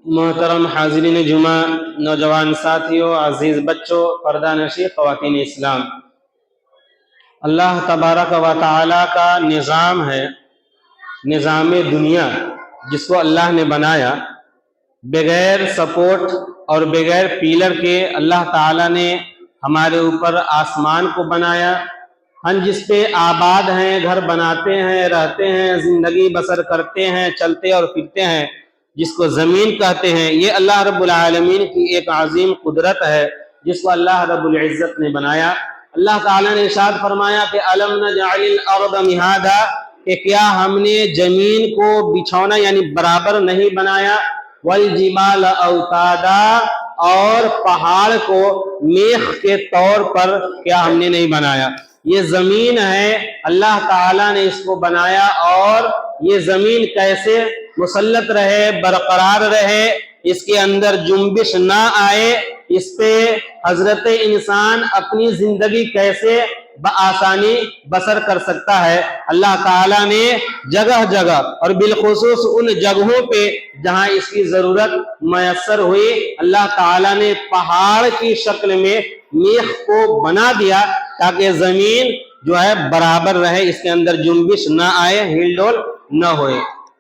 محترم حاضرین جمعہ، نوجوان ساتھیوں، عزیز بچوں، پردہ نشین خواتین اسلام، اللہ تبارک و تعالی کا نظام ہے، نظام دنیا جس کو اللہ نے بنایا بغیر سپورٹ اور بغیر پیلر کے۔ اللہ تعالی نے ہمارے اوپر آسمان کو بنایا، ہم جس پہ آباد ہیں، گھر بناتے ہیں، رہتے ہیں، زندگی بسر کرتے ہیں، چلتے اور پھرتے ہیں، جس کو زمین کہتے ہیں۔ یہ اللہ رب العالمین کی ایک عظیم قدرت ہے جس کو اللہ رب العزت نے بنایا۔ اللہ تعالیٰ نے ارشاد فرمایا کہ أَلَمْ نَجْعَلِ الْأَرْضَ مِهَادًا، کہ کیا ہم نے زمین کو بچھونا یعنی برابر نہیں بنایا، وَالْجِبَالَ أَوْتَادًا، اور پہاڑ کو میخ کے طور پر کیا ہم نے نہیں بنایا۔ یہ زمین ہے، اللہ تعالیٰ نے اس کو بنایا، اور یہ زمین کیسے مسلط رہے، برقرار رہے، اس کے اندر جنبش نہ آئے، اس پہ حضرت انسان اپنی زندگی کیسے بآسانی بسر کر سکتا ہے۔ اللہ تعالیٰ نے جگہ جگہ اور بالخصوص ان جگہوں پہ جہاں اس کی ضرورت میسر ہوئی، اللہ تعالیٰ نے پہاڑ کی شکل میں میخ کو بنا دیا تاکہ زمین جو ہے برابر رہے، اس کے اندر جنبش نہ آئے، ہل ڈول نہ ہوئے۔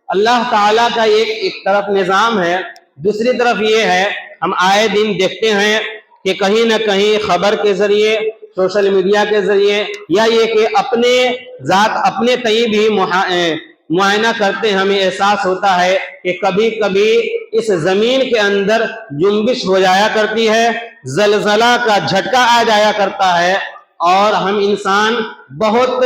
اللہ تعالیٰ کا ایک طرف نظام ہے، دوسری طرف یہ ہے ہم آئے دن دیکھتے ہیں کہ کہیں نہ کہیں خبر کے ذریعے، سوشل میڈیا کے ذریعے، یا یہ کہ اپنے ذات اپنے تئیں بھی معائنہ کرتے ہمیں احساس ہوتا ہے کہ کبھی کبھی اس زمین کے اندر جنبش ہو جایا کرتی ہے، زلزلہ کا جھٹکا آ جایا کرتا ہے، اور ہم انسان بہت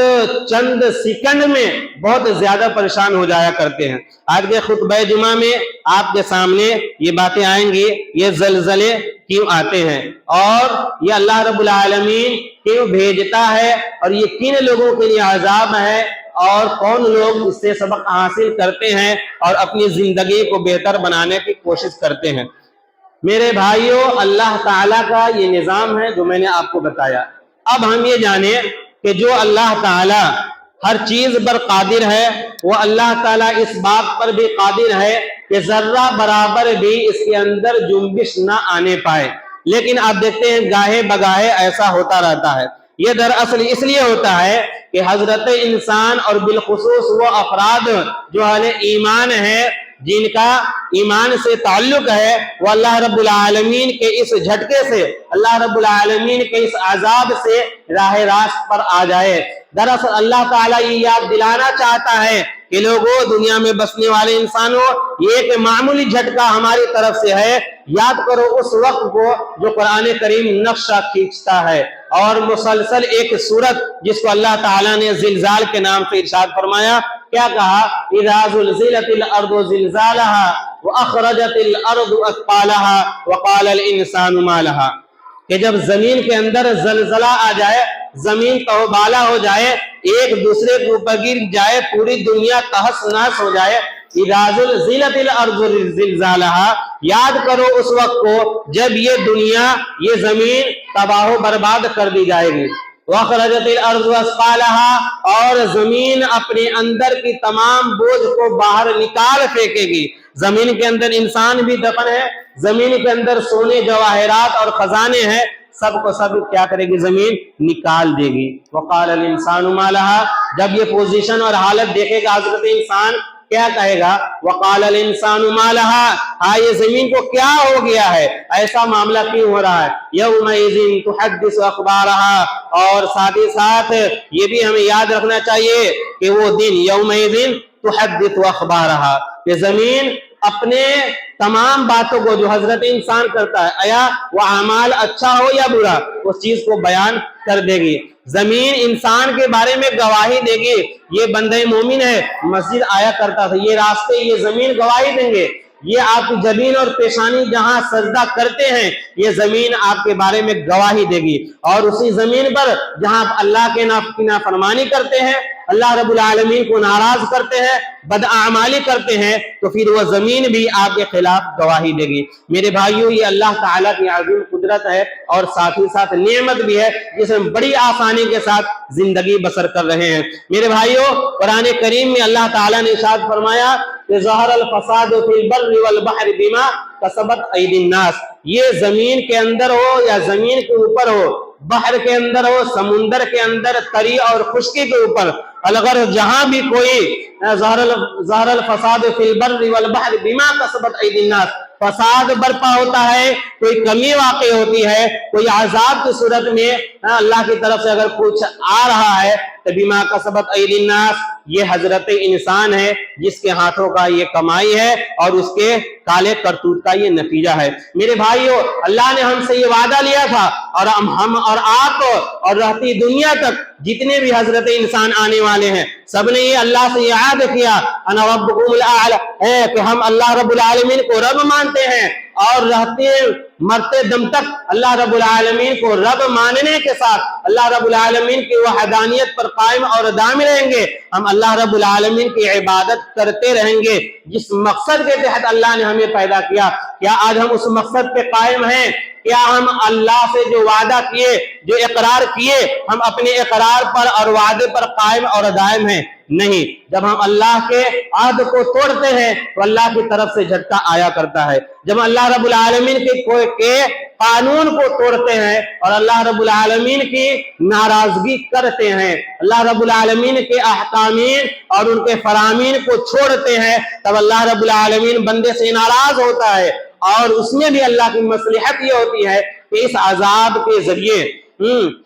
چند سیکنڈ میں بہت زیادہ پریشان ہو جایا کرتے ہیں۔ آج کے خطبہ جمعہ میں آپ کے سامنے یہ باتیں آئیں گی، یہ زلزلے کیوں آتے ہیں، اور یہ اللہ رب العالمین کیوں بھیجتا ہے، اور یہ کن لوگوں کے لیے عذاب ہے، اور کون لوگ اس سے سبق حاصل کرتے ہیں اور اپنی زندگی کو بہتر بنانے کی کوشش کرتے ہیں۔ میرے بھائیوں، اللہ تعالیٰ کا یہ نظام ہے جو میں نے آپ کو بتایا۔ اب ہم یہ جانیں کہ جو اللہ تعالیٰ ہر چیز پر قادر ہے، وہ اللہ تعالیٰ اس بات پر بھی قادر ہے کہ ذرہ برابر بھی اس کے اندر جنبش نہ آنے پائے۔ لیکن آپ دیکھتے ہیں گاہے بگاہے ایسا ہوتا رہتا ہے۔ یہ دراصل اس لیے ہوتا ہے کہ حضرت انسان اور بالخصوص وہ افراد جو اہل ایمان ہیں، جن کا ایمان سے تعلق ہے، وہ اللہ رب العالمین کے اس جھٹکے سے، اللہ رب العالمین کے اس عذاب سے راہ راست پر آ جائے۔ دراصل اللہ تعالیٰ یہ یاد دلانا چاہتا ہے کہ لوگوں، دنیا میں بسنے والے انسانوں، یہ ایک معمولی جھٹکا ہماری طرف سے ہے۔ یاد کرو اس وقت کو جو قرآن کریم نقشہ کھینچتا ہے، اور مسلسل ایک سورت جس کو اللہ تعالیٰ نے زلزال کے نام سے ارشاد فرمایا، کیا کہا؟ اذا زلزلت الارض زلزالها واخرجت الارض اثقالها وقال الانسان ما لها، کہ جب زمین کے اندر زلزلہ آ جائے، زمین تہوبالا ہو جائے، ایک دوسرے کے اوپر گر جائے، پوری دنیا تہس نہس ہو جائے۔ اذا زلزلت الارض زلزالها، یاد کرو اس وقت کو جب یہ دنیا، یہ زمین تباہ و برباد کر دی جائے گی۔ وَأَخْرَجَتِ الْأَرْضُ أَثْقَالَهَا، اور زمین اپنے اندر کی تمام بوجھ کو باہر نکال پھینکے گی۔ زمین کے اندر انسان بھی دفن ہے، زمین کے اندر سونے جواہرات اور خزانے ہیں، سب کو سب کیا کرے گی؟ زمین نکال دے گی۔ وَقَالَ الْإِنسَانُ مَا لَهَا، جب یہ پوزیشن اور حالت دیکھے گا حضرت انسان، کیا کہے گا؟ وَقَالَ الْإِنسَانُ مَا لَهَا، ہاں یہ زمین کو کیا ہو گیا ہے، ایسا معاملہ کیوں ہو رہا ہے؟ يَوْمَئِذٍ تُحَدِّثُ أَخْبَارَهَا، اور ساتھ ہی ساتھ یہ بھی ہمیں یاد رکھنا چاہیے کہ وہ دن يَوْمَئِذٍ تُحَدِّثُ أَخْبَارَهَا، کہ زمین اپنے تمام باتوں کو جو حضرت انسان کرتا ہے، آیا وہ اعمال اچھا ہو یا برا، اس چیز کو بیان کر دے گی۔ زمین انسان کے بارے میں گواہی دے گی، یہ بندہ مومن ہے، مسجد آیا کرتا تھا، یہ راستے، یہ زمین گواہی دیں گے۔ یہ آپ کی جبین اور پیشانی جہاں سجدہ کرتے ہیں، یہ زمین آپ کے بارے میں گواہی دے گی۔ اور اسی زمین پر جہاں اللہ کے نافرمانی کرتے ہیں، اللہ رب العالمین کو ناراض کرتے ہیں، بدعمالی کرتے ہیں، تو پھر وہ زمین بھی آپ کے خلاف گواہی دے گی۔ میرے بھائیوں، یہ اللہ تعالیٰ کی عظیم قدرت ہے، اور ساتھ ہی ساتھ نعمت بھی ہے جس میں بڑی آسانی کے ساتھ زندگی بسر کر رہے ہیں۔ میرے بھائیوں، قرآن کریم میں اللہ تعالیٰ نے ارشاد فرمایا کہ ظہر الفساد فی البر والبحر بما کسبت ایدی الناس، یہ زمین کے اندر ہو یا زمین کے اوپر ہو، بحر کے اندر ہو، سمندر کے اندر، تری اور خشکی کے اوپر، اگر جہاں بھی کوئی ظہر الفساد فی البر والبحر بما کسبت ایدی الناس، فساد برپا ہوتا ہے، کوئی کمی واقع ہوتی ہے، کوئی عذاب کی صورت میں اللہ کی طرف سے اگر کچھ آ رہا ہے تو بما کسبت ایدی الناس، یہ حضرت انسان ہے جس کے ہاتھوں کا یہ کمائی ہے اور اس کے کالے کرتوت کا یہ نتیجہ ہے۔ میرے بھائیو، اللہ نے ہم سے یہ وعدہ لیا تھا، اور ہم اور آپ اور رہتی دنیا تک جتنے بھی حضرت انسان آنے والے ہیں، سب نے یہ اللہ سے یہ عہد کیا انا ربکم الاعلی، کہ ہم اللہ رب العالمین کو رب مانتے ہیں، اور رہتے مرتے دم تک اللہ رب العالمین کو رب ماننے کے ساتھ اللہ رب العالمین کی وحدانیت پر قائم اور دائم رہیں گے۔ ہم اللہ رب العالمین کی عبادت کرتے رہیں گے جس مقصد کے تحت اللہ نے ہمیں پیدا کیا۔ کیا آج ہم اس مقصد پہ قائم ہیں؟ کیا ہم اللہ سے جو وعدہ کیے، جو اقرار کیے، ہم اپنے اقرار پر اور وعدے پر قائم اور دائم ہیں؟ نہیں۔ جب ہم اللہ کے عہد کو توڑتے ہیں تو اللہ کی طرف سے جھٹکا آیا کرتا ہے۔ جب اللہ رب العالمین کے قانون کو توڑتے ہیں اور اللہ رب العالمین کی ناراضگی کرتے ہیں، اللہ رب العالمین کے احکامین اور ان کے فرامین کو چھوڑتے ہیں، تب اللہ رب العالمین بندے سے ناراض ہوتا ہے، اور اس میں بھی اللہ کی مصلحت یہ ہوتی ہے کہ اس عذاب کے ذریعے،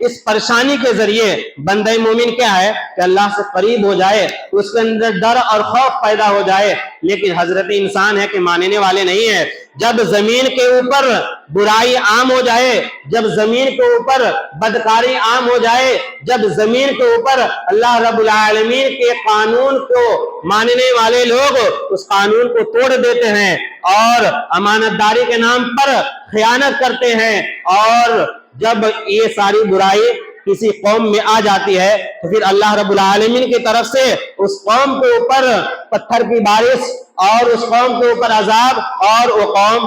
اس پریشانی کے ذریعے بندہ مومن کیا ہے کہ اللہ سے قریب ہو جائے، اس کے اندر ڈر اور خوف پیدا ہو جائے۔ لیکن حضرت انسان ہے کہ ماننے والے نہیں ہیں۔ جب زمین کے اوپر برائی عام ہو جائے، جب زمین کے اوپر بدکاری عام ہو جائے، جب زمین کے اوپر اللہ رب العالمین کے قانون کو ماننے والے لوگ اس قانون کو توڑ دیتے ہیں اور امانت داری کے نام پر خیانت کرتے ہیں، اور جب یہ ساری برائی کسی قوم میں آ جاتی ہے تو پھر اللہ رب العالمین کی طرف سے اس قوم کے اوپر پتھر کی بارش اور اس قوم کے اوپر عذاب، اور وہ قوم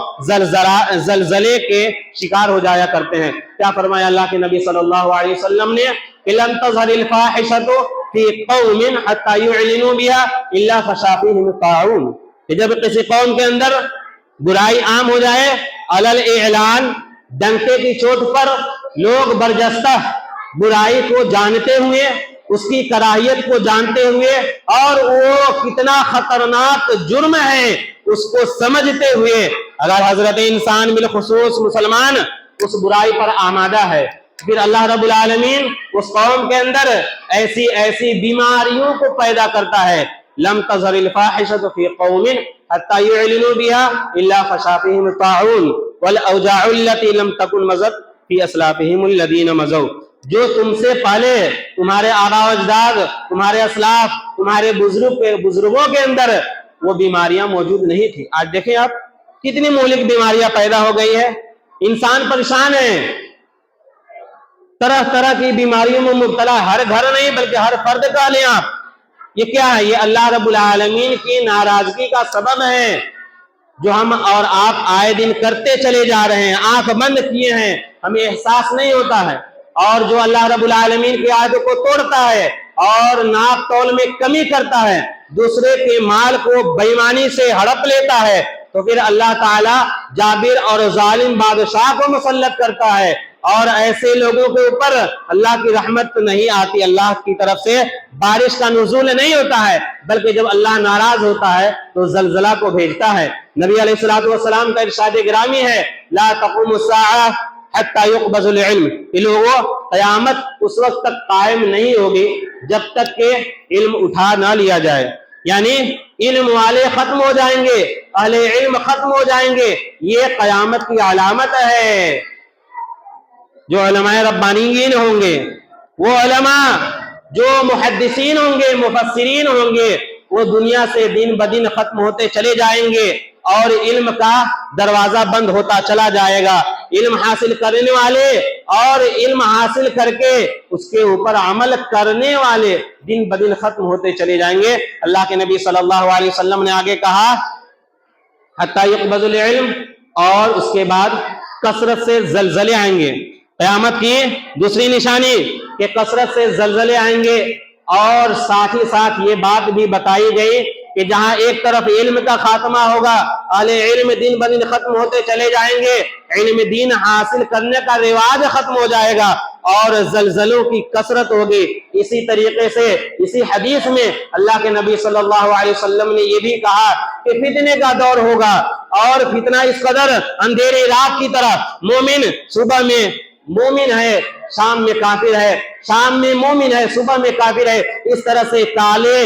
زلزلے کے شکار ہو جایا کرتے ہیں۔ کیا فرمایا اللہ کے نبی صلی اللہ علیہ وسلم نے کہ لن تظہر الفاحشۃ فی قوم حتی یعلنوا بها الا فشا فیہم الطاعون، کہ جب کسی قوم کے اندر برائی عام ہو جائے، علل اعلان، ڈنکے کی چوٹ پر، لوگ برجستہ برائی کو جانتے ہوئے، اس کی کراہیت کو جانتے ہوئے، اور وہ کتنا خطرناک جرم ہے اس کو سمجھتے ہوئے اگر حضرت انسان بالخصوص مسلمان اس برائی پر آمادہ ہے، پھر اللہ رب العالمین اس قوم کے اندر ایسی ایسی بیماریوں کو پیدا کرتا ہے۔ لم تظہر الفاحشۃ فی قوم حتی یعلنوا بها الا فشا فیہم الطاعون والاوجاع التي لم تکن مضت فی اسلافہم الذین مضوا، جو تم سے پہلے تمہارے آباء و اجداد، تمہارے اسلاف، تمہارے بزرگوں کے اندر وہ بیماریاں موجود نہیں تھی۔ آج دیکھیں آپ کتنی مہلک بیماریاں پیدا ہو گئی ہے، انسان پریشان ہے، طرح طرح کی بیماریوں میں مبتلا، ہر گھر نہیں بلکہ ہر فرد کا لیں آپ۔ یہ کیا ہے؟ یہ اللہ رب العالمین کی ناراضگی کا سبب ہے جو ہم اور آپ آئے دن کرتے چلے جا رہے ہیں، آنکھ بند کیے ہیں، ہمیں احساس نہیں ہوتا ہے۔ اور جو اللہ رب العالمین کی عہد کو توڑتا ہے اور ناپ تول میں کمی کرتا ہے، دوسرے کے مال کو بے ایمانی سے ہڑپ لیتا ہے، تو پھر اللہ تعالیٰ جابر اور ظالم بادشاہ کو مسلط کرتا ہے، اور ایسے لوگوں کے اوپر اللہ کی رحمت نہیں آتی، اللہ کی طرف سے بارش کا نزول نہیں ہوتا ہے، بلکہ جب اللہ ناراض ہوتا ہے تو زلزلہ کو بھیجتا ہے۔ نبی علیہ الصلوۃ والسلام کا ارشاد گرامی ہے لا تقوم الساعہ حتی یقبض العلم، کہ لوگوں قیامت اس وقت تک قائم نہیں ہوگی جب تک کہ علم اٹھا نہ لیا جائے، یعنی علم والے ختم ہو جائیں گے، اہل علم ختم ہو جائیں گے، یہ قیامت کی علامت ہے۔ جو علماء ربانیین ہوں گے، وہ علماء جو محدثین ہوں گے، مفسرین ہوں گے، وہ دنیا سے دن بدن ختم ہوتے چلے جائیں گے اور علم کا دروازہ بند ہوتا چلا جائے گا۔ علم حاصل کرنے والے اور علم حاصل کر کے اس کے اوپر عمل کرنے والے دن بدن ختم ہوتے چلے جائیں گے۔ اللہ کے نبی صلی اللہ علیہ وسلم نے آگے کہا حتی یقبض العلم، اور اس کے بعد کثرت سے زلزلے آئیں گے۔ قیامت کی دوسری نشانی کہ کثرت سے زلزلے آئیں گے، اور ساتھ ہی ساتھ یہ بات بھی بتائی گئی کہ جہاں ایک طرف علم کا خاتمہ ہوگا، اہل علم دن بدن ختم ہوتے چلے جائیں گے، علم دین حاصل کرنے کا رواج ختم ہو جائے گا اور زلزلوں کی کثرت ہوگی۔ اسی طریقے سے اسی حدیث میں اللہ کے نبی صلی اللہ علیہ وسلم نے یہ بھی کہا کہ فتنے کا دور ہوگا، اور فتنہ اس قدر اندھیری رات کی طرح، مومن صبح میں مومن ہے، شام میں کافر ہے، شام میں مومن ہے، صبح میں کافر ہے، اس طرح سے کالے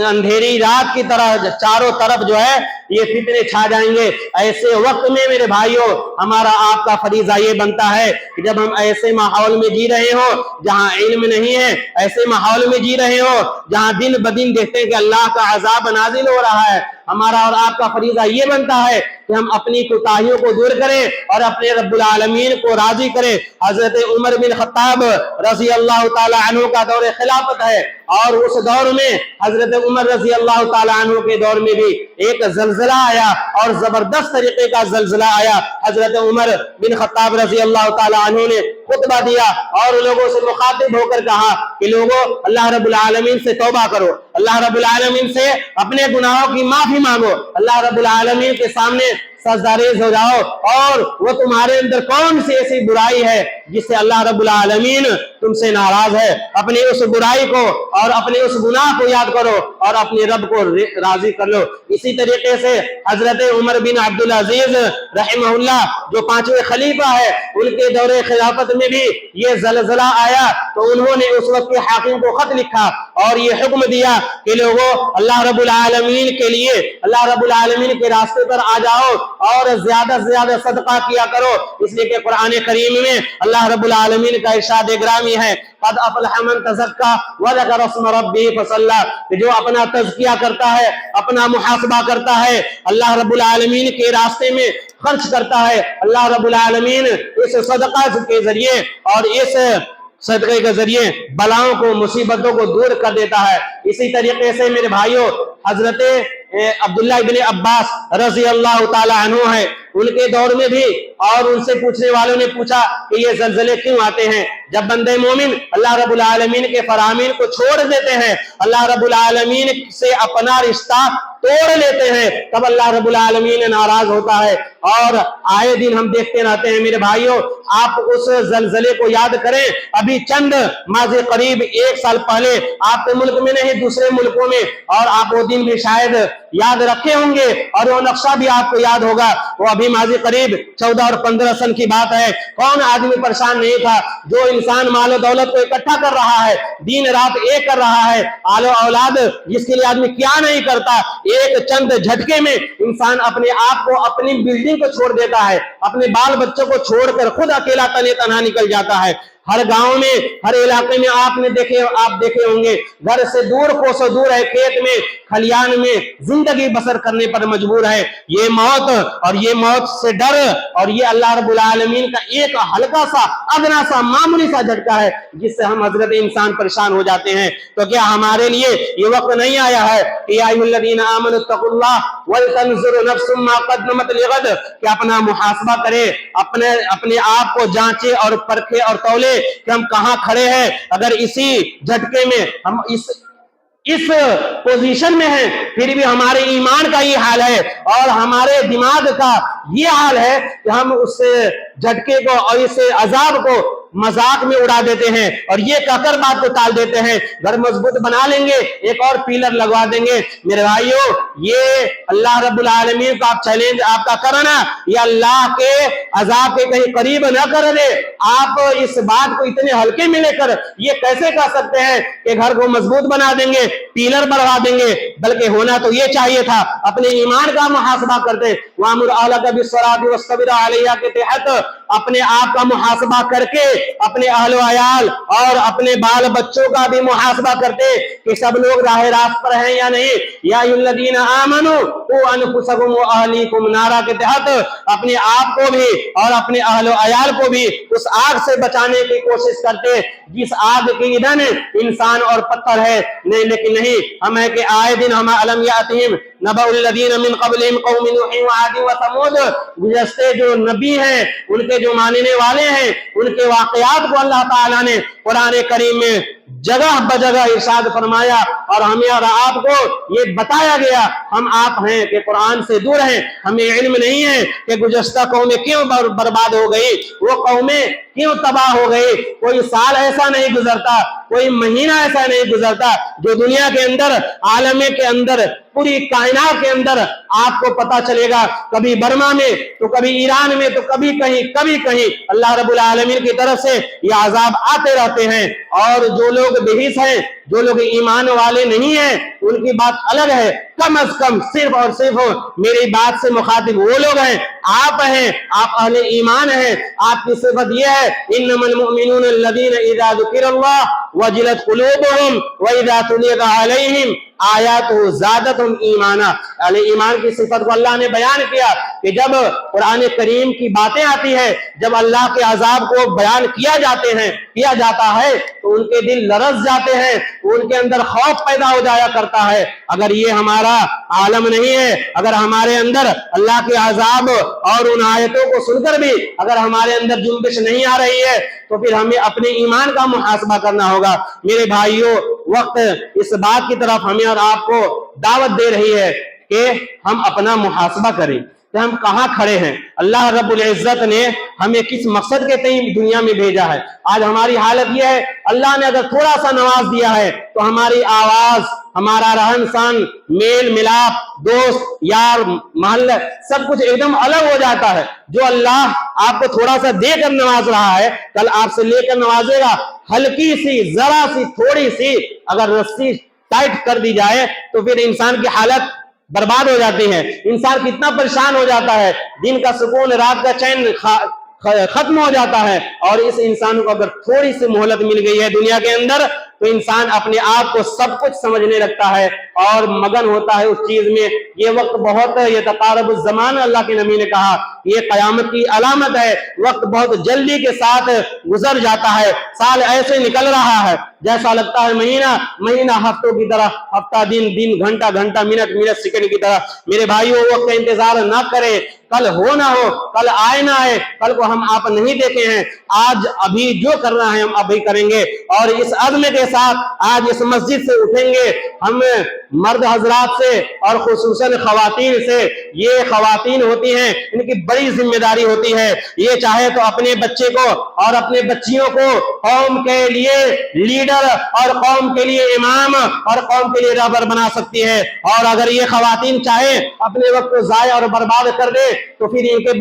اندھیری رات کی طرح چاروں طرف جو ہے یہ فتنے چھا جائیں گے۔ ایسے وقت میں میرے بھائیوں ہمارا آپ کا فریضہ یہ بنتا ہے کہ جب ہم ایسے ماحول میں جی رہے ہوں جہاں علم نہیں ہے، ایسے ماحول میں جی رہے ہوں جہاں دن بدن دیکھتے ہیں کہ اللہ کا عذاب نازل ہو رہا ہے، ہمارا اور آپ کا فریضہ یہ بنتا ہے کہ ہم اپنی کوتاہیوں کو دور کریں اور اپنے رب العالمین کو راضی کریں۔ حضرت عمر بن خطاب رضی اللہ تعالی عنہ کا دور خلافت ہے، اور اس دور میں حضرت عمر رضی اللہ تعالی عنہ کے دور میں بھی ایک زلزلہ آیا، اور زبردست طریقے کا زلزلہ آیا۔ حضرت عمر بن خطاب رضی اللہ تعالی عنہ نے خطبہ دیا اور لوگوں سے مخاطب ہو کر کہا کہ لوگوں، اللہ رب العالمین سے توبہ کرو، اللہ رب العالمین سے اپنے گناہوں کی معافی مانگو، اللہ رب العالمین کے سامنے سجدہ ریز ہو جاؤ، اور وہ تمہارے اندر کون سی ایسی برائی ہے جس سے اللہ رب العالمین تم سے ناراض ہے، اپنی اس برائی کو اور اپنے اس گناہ کو یاد کرو اور اپنے رب کو راضی کر لو۔ اسی طریقے سے حضرت عمر بن عبدالعزیز رحمہ اللہ جو 5ویں خلیفہ ہے، ان کے دور خلافت میں بھی یہ زلزلہ آیا، تو انہوں نے اس وقت کے حاکم کو خط لکھا اور یہ حکم دیا کہ لوگوں، اللہ رب العالمین کے لیے، اللہ رب العالمین کے راستے پر آ جاؤ اور زیادہ سے زیادہ صدقہ کیا کرو، اس لیے کہ قرآن کریم میں اللہ رب العالمین کا ارشاد گرامی ہے، قد افلح من تزکا وذکر اسم ربہ فصلی، کہ جو اپنا تزکیہ کرتا ہے، اپنا محاسبہ کرتا ہے، اللہ رب العالمین کے راستے میں خرچ کرتا ہے، اللہ رب العالمین اس صدقہ کے ذریعے اور اس صدقے کے ذریعے بلاؤں کو، مصیبتوں کو دور کر دیتا ہے۔ اسی طریقے سے میرے بھائیوں حضرت عبداللہ ابن عباس رضی اللہ تعالی عنہ ہے، ان کے دور میں بھی، اور ان سے پوچھنے والوں نے پوچھا کہ یہ زلزلے کیوں آتے ہیں؟ جب بندے مومن اللہ رب العالمین کے فرامین کو چھوڑ دیتے ہیں، اللہ رب العالمین سے اپنا رشتہ توڑ لیتے ہیں، تب اللہ رب العالمین ناراض ہوتا ہے۔ اور آئے دن ہم دیکھتے رہتے ہیں میرے بھائیوں، آپ اس زلزلے کو یاد کریں، ابھی چند ماضی قریب 1 سال پہلے آپ کے ملک میں نہیں دوسرے ملکوں میں، اور آپ وہ دن بھی شاید یاد رکھے ہوں گے اور وہ نقشہ بھی آپ کو یاد ہوگا، وہ ابھی ماضی قریب 14 اور 15 سن کی بات ہے۔ کون آدمی پریشان نہیں تھا؟ جو انسان مال و دولت کو اکٹھا کر رہا ہے، دین رات ایک کر رہا ہے، آل و اولاد جس کے لیے آدمی کیا نہیں کرتا، ایک چند جھٹکے میں انسان اپنے آپ کو، اپنی بلڈنگ کو چھوڑ دیتا ہے، اپنے بال بچوں کو چھوڑ کر خود اکیلا تنے تنہا نکل جاتا ہے۔ ہر گاؤں میں، ہر علاقے میں آپ دیکھے ہوں گے، گھر سے دور، کوسوں دور ہے، کھیت میں، کھلیان میں زندگی بسر کرنے پر مجبور ہے۔ یہ موت اور یہ موت سے ڈر اور یہ اللہ رب العالمین کا ایک ہلکا سا، ادنا سا، معمولی سا جھٹکا ہے جس سے ہم حضرت انسان پریشان ہو جاتے ہیں۔ تو کیا ہمارے لیے یہ وقت نہیں آیا ہے کہ یا ایھا الذین آمنوا اتقوا اللہ ولتنظر نفس ما قدمت لغد، کہ اپنا محاسبہ کرے، اپنے آپ کو جانچے اور پرکھے اور تولے کہ ہم کہاں کھڑے ہیں۔ اگر اسی جھٹکے میں ہم اس پوزیشن میں ہیں، پھر بھی ہمارے ایمان کا یہ حال ہے اور ہمارے دماغ کا یہ حال ہے کہ ہم اس جھٹکے کو اور اس عذاب کو مذاق میں اڑا دیتے ہیں اور یہ کہہ کر بات کو ٹال دیتے ہیں، گھر مضبوط بنا لیں گے، ایک اور پیلر لگوا دیں گے۔ میرے بھائیوں، یہ اللہ رب العالمین کا چیلنج آپ کا کرنا، یہ اللہ کے عذاب کے کہیں قریب نہ کر دے۔ آپ اس بات کو اتنے ہلکے میں لے کر یہ کیسے کہہ سکتے ہیں کہ گھر کو مضبوط بنا دیں گے، پیلر بڑھوا دیں گے؟ بلکہ ہونا تو یہ چاہیے تھا، اپنے ایمان کا محاسبہ کرتے، وَأْمُرْ أَهْلَكَ بِالصَّلَاةِ وَاصْطَبِرْ عَلَيْهَا کے تحت اپنے آپ کا محاسبہ کر کے اپنے اہل و عیال اور اپنے بال بچوں کا بھی محاسبہ کرتے کہ سب لوگ راہ راست پر ہیں یا نہیں۔ یا ایھا الذین آمنوا قوا انفسکم واہلیکم نارا کے تحت اپنے آپ کو بھی اور اپنے اہل و عیال کو بھی اس آگ سے بچانے کی کوشش کرتے جس آگ کی ایندھن انسان اور پتھر ہے۔ نہیں، لیکن نہیں، ہم ہے کہ آئے دن ہم علم یاتہم نبأ الذین من قبلہم قوم نوح وعاد وثمود، گزشتے جو نبی ہیں، ان کے جو ماننے والے ہیں، ان کے واقعات کو اللہ تعالیٰ نے قرآن کریم میں جگہ بجگہ ارشاد فرمایا اور ہمیں اور آپ کو یہ بتایا گیا ہم آپ ہیں کہ قرآن سے دور ہیں، ہمیں علم نہیں ہے کہ گزشتہ قومیں کیوں برباد ہو گئی، وہ قومیں کیوں تباہ ہو گئی۔ کوئی سال ایسا نہیں گزرتا، کوئی مہینہ ایسا نہیں گزرتا جو دنیا کے اندر، عالم کے اندر، پوری کائنات کے اندر آپ کو پتا چلے گا کبھی برما میں تو کبھی ایران میں تو کبھی کہیں اللہ رب العالمین کی طرف سے یہ عذاب آتے رہتے ہیں۔ اور جو لوگ بہیس ہیں، جو لوگ ایمان والے نہیں ہیں، ان کی بات الگ ہے، کم از کم صرف اور صرف میری بات سے مخاطب وہ لوگ ہیں، آپ ہیں، آپ اہل ایمان ہیں۔ آپ کی صفت یہ ہے انما المؤمنون الذین اذا ذکر اللہ وجلت قلوبهم واذا تلیت علیہم آیاتہ زادتہم ایمانا۔ اہل ایمان کی صفت کو اللہ نے بیان کیا کہ جب قرآن کریم کی باتیں آتی ہے، جب اللہ کے عذاب کو بیان کیا جاتا ہے تو ان کے دل لرز جاتے ہیں، ان کے اندر خوف پیدا ہو جایا کرتا ہے۔ اگر یہ ہمارا عالم نہیں ہے، اگر ہمارے اندر اللہ کے عذاب اور ان آیتوں کو سن کر بھی اگر ہمارے اندر جنبش نہیں آ رہی ہے تو پھر ہمیں اپنے ایمان کا محاسبہ کرنا ہوگا۔ میرے بھائیوں، وقت اس بات کی طرف ہمیں اور آپ کو دعوت دے رہی ہے کہ ہم اپنا محاسبہ کریں کہ ہم کہاں کھڑے ہیں، اللہ رب العزت نے ہمیں کس مقصد کے تئیں دنیا میں بھیجا ہے۔ آج ہماری حالت یہ ہے، اللہ نے اگر تھوڑا سا نواز دیا ہے تو ہماری آواز، ہمارا رہن سہن، میل ملاپ، دوست یار محلہ سب کچھ ایک دم الگ ہو جاتا ہے۔ جو اللہ آپ کو تھوڑا سا دے کر نواز رہا ہے، کل آپ سے لے کر نوازے گا۔ ہلکی سی، ذرا سی، تھوڑی سی اگر رسی ٹائٹ کر دی جائے تو پھر انسان کی حالت برباد ہو جاتی ہے، انسان کتنا پریشان ہو جاتا ہے، دن کا سکون، رات کا چین ختم ہو جاتا ہے۔ اور اس انسان کو اگر تھوڑی سی مہلت مل گئی ہے دنیا کے اندر تو انسان اپنے آپ کو سب کچھ سمجھنے لگتا ہے اور مگن ہوتا ہے اس چیز میں۔ یہ وقت بہت ہے، یہ تقارب الزمان، اللہ کے نبی نے کہا یہ قیامت کی علامت ہے۔ وقت بہت جلدی کے ساتھ گزر جاتا ہے، سال ایسے نکل رہا ہے جیسا لگتا ہے مہینہ ہفتوں کی طرح، ہفتہ دن گھنٹہ منٹ سیکنڈ کی طرح۔ میرے بھائیوں، وقت کا انتظار نہ کریں، کل ہو نہ ہو، کل آئے نہ آئے، کل کو ہم آپ نہیں دیکھے ہیں، آج ابھی جو کرنا ہے ہم ابھی کریں گے۔ اور اس عزم کے ساتھ آج اس مسجد سے اٹھیں گے، ہم مرد حضرات سے اور خصوصاً خواتین سے، یہ خواتین ہوتی ہیں ان کی بڑی ذمہ داری ہوتی ہے، یہ چاہے تو اپنے بچے کو اور اپنے بچیوں کو قوم کے لیے لیڈر اور قوم کے لیے امام اور قوم کے لیے رہبر بنا سکتی ہے۔ اور اگر یہ خواتین چاہیں اپنے وقت کو ضائع اور برباد کر دے تو پھر ان کے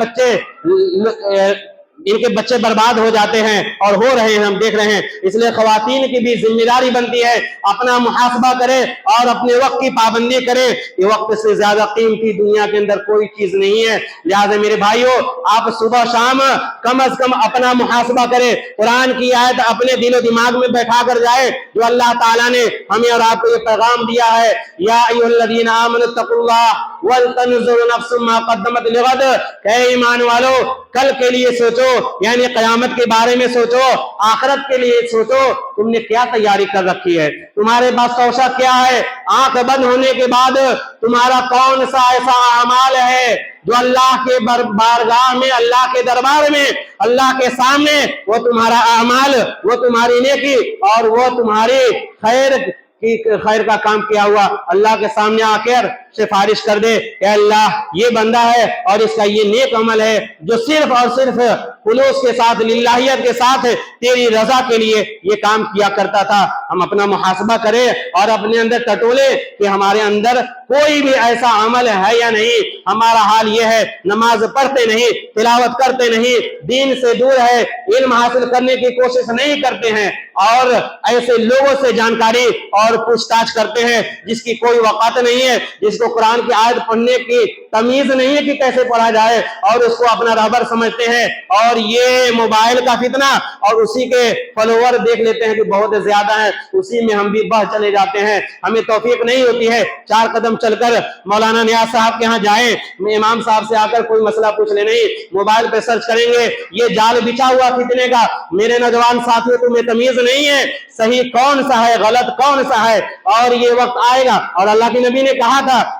بچے برباد ہو جاتے ہیں اور ہو رہے ہیں، ہم دیکھ رہے ہیں۔ اس لیے خواتین کی بھی ذمہ داری بنتی ہے اپنا محاسبہ کرے اور اپنے وقت کی پابندی کرے۔ یہ وقت سے زیادہ قیمتی دنیا کے اندر کوئی چیز نہیں ہے۔ لہٰذا میرے بھائیوں، آپ صبح شام کم از کم اپنا محاسبہ کرے، قرآن کی آیت اپنے دل و دماغ میں بیٹھا کر جائے جو اللہ تعالیٰ نے ہمیں اور آپ کو یہ پیغام دیا ہے، یا ایھا الذین آمنوا اتقوا اللہ ولتنظر نفس ما قدمت لغد۔ اے ایمان والو، کل کے لیے سوچو، یعنی قیامت کے بارے میں سوچو، آخرت کے لیے سوچو، تم نے کیا تیاری کر رکھی ہے، تمہارے پاس توشہ کیا ہے، آنکھ بند ہونے کے بعد تمہارا کون سا ایسا اعمال ہے جو اللہ کے بارگاہ میں، اللہ کے دربار میں، اللہ کے سامنے وہ تمہارا اعمال، وہ تمہاری نیکی اور وہ تمہاری خیر کا کام کیا ہوا اللہ کے سامنے آ کر سفارش کر دے کہ اللہ یہ بندہ ہے اور اس کا یہ نیک عمل ہے جو صرف اور صرف خلوص کے ساتھ، للہیت کے ساتھ تیری رضا کے لیے یہ کام کیا کرتا تھا۔ ہم اپنا محاسبہ کریں اور اپنے اندر ٹٹولے کہ ہمارے اندر کوئی بھی ایسا عمل ہے یا نہیں۔ ہمارا حال یہ ہے، نماز پڑھتے نہیں، تلاوت کرتے نہیں، دین سے دور ہے، علم حاصل کرنے کی کوشش نہیں کرتے ہیں اور ایسے لوگوں سے جانکاری اور پوچھ تاچھ کرتے ہیں جس کی کوئی وقت نہیں ہے، جس کو قرآن کی آیت پڑھنے کی تمیز نہیں ہے کہ کیسے پڑھا جائے، اور اس کو اپنا رہبر سمجھتے ہیں۔ اور یہ موبائل کا فتنہ اور اسی کے فالوور دیکھ لیتے ہیں کہ بہت زیادہ ہیں، اسی میں ہم بھی بہہ چلے جاتے ہیں۔ ہمیں توفیق نہیں ہوتی ہے 4 قدم چل کر مولانا نیاز صاحب کے ہاں جائیں، امام صاحب سے آ کر کوئی مسئلہ پوچھ لے، نہیں، موبائل پہ سرچ کریں گے۔ یہ جال بچا ہوا فتنے کا، میرے نوجوان ساتھیوں، تمہیں تمیز نہیں ہے صحیح کون سا ہے، غلط کون سا ہے، اور یہ وقت آئے گا۔ اور اللہ کے نبی نے کہا تھا